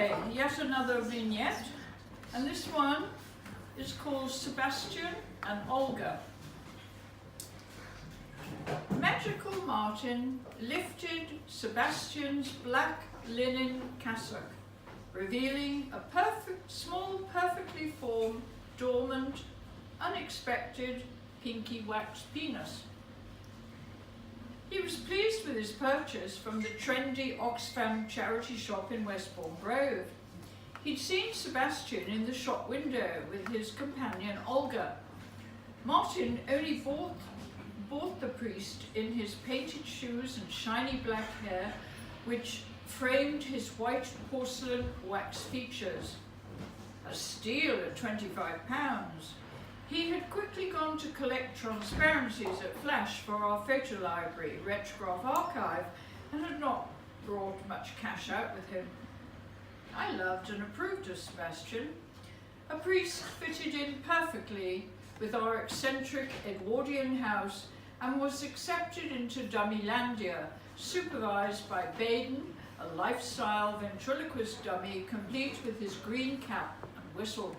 Okay, yet another vignette, and this one is called Sebastian and Olga. Magical Martin lifted Sebastian's black linen cassock, revealing a small, perfectly formed, dormant, unexpected, pinky wax penis. He was pleased with his purchase from the trendy Oxfam charity shop in Westbourne Grove. He'd seen Sebastian in the shop window with his companion Olga. Martin only bought the priest in his painted shoes and shiny black hair, which framed his white porcelain wax features. A steal at £25. He had quickly gone to collect transparencies at Flash for our photo library, Retrograph Archive, and had not brought much cash out with him. I loved and approved of Sebastian. A priest fitted in perfectly with our eccentric Edwardian house and was accepted into Dummylandia, supervised by Baden, a lifestyle ventriloquist dummy complete with his green cap and whistle.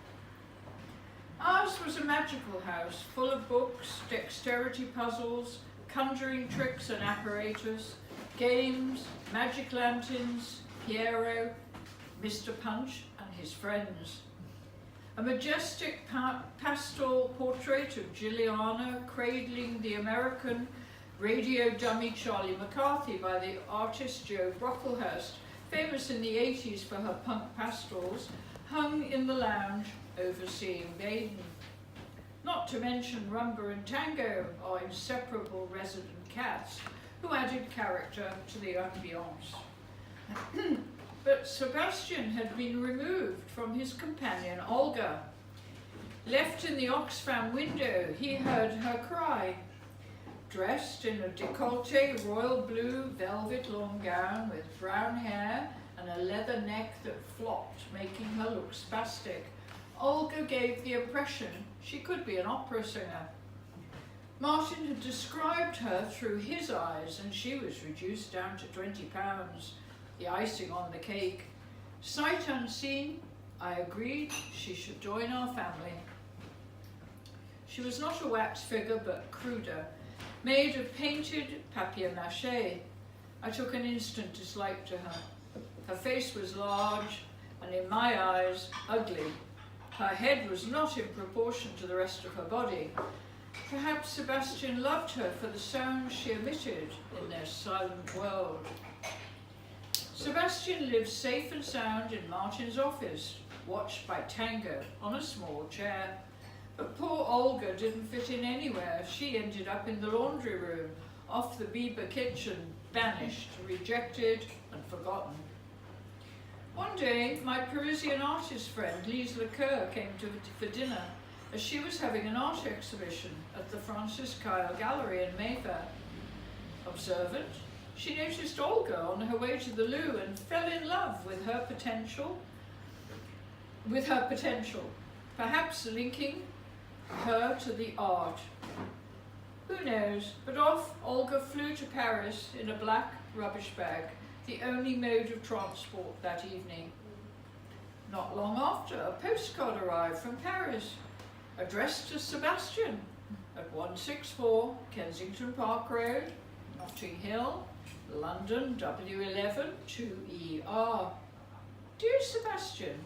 Ours was a magical house, full of books, dexterity puzzles, conjuring tricks and apparatus, games, magic lanterns, Piero, Mr. Punch and his friends. A majestic pastel portrait of Jilliana cradling the American radio dummy Charlie McCarthy by the artist Joe Brocklehurst, famous in the 80s for her punk pastels, hung in the lounge overseeing Baden. Not to mention Rumba and Tango, our inseparable resident cats, who added character to the ambience. But Sebastian had been removed from his companion Olga. Left in the Oxfam window, he heard her cry. Dressed in a décolleté royal blue velvet long gown with brown hair and a leather neck that flopped, making her look spastic, Olga gave the impression she could be an opera singer. Martin had described her through his eyes, and she was reduced down to £20, the icing on the cake. Sight unseen, I agreed she should join our family. She was not a wax figure, but cruder, made of painted papier-mâché. I took an instant dislike to her. Her face was large, and in my eyes, ugly. Her head was not in proportion to the rest of her body. Perhaps Sebastian loved her for the sounds she emitted in their silent world. Sebastian lived safe and sound in Martin's office, watched by Tango on a small chair. But poor Olga didn't fit in anywhere. She ended up in the laundry room, off the Bieber kitchen, banished, rejected and forgotten. One day, my Parisian artist friend Lise Lecoeur came for dinner, as she was having an art exhibition at the Francis Kyle Gallery in Mayfair. Observant, she noticed Olga on her way to the loo and fell in love with her potential, perhaps linking her to the art. Who knows, but off Olga flew to Paris in a black rubbish bag, the only mode of transport that evening. Not long after, a postcard arrived from Paris, addressed to Sebastian at 164 Kensington Park Road, Notting Hill, London, W11 2ER. Dear Sebastian,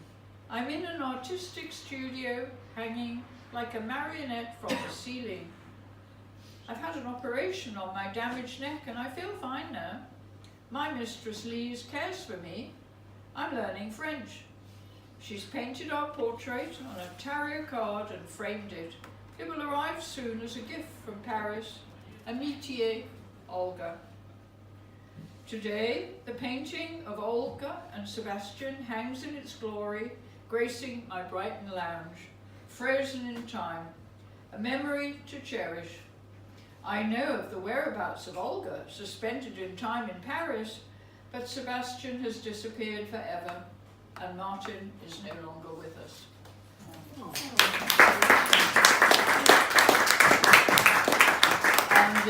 I'm in an artistic studio hanging like a marionette from the ceiling. I've had an operation on my damaged neck and I feel fine now. My mistress Lise cares for me. I'm learning French. She's painted our portrait on a tarot card and framed it. It will arrive soon as a gift from Paris. Amitié, Olga. Today, the painting of Olga and Sebastian hangs in its glory, gracing my Brighton lounge, frozen in time, a memory to cherish. I know of the whereabouts of Olga, suspended in time in Paris, but Sebastian has disappeared forever, and Martin is no longer with us. And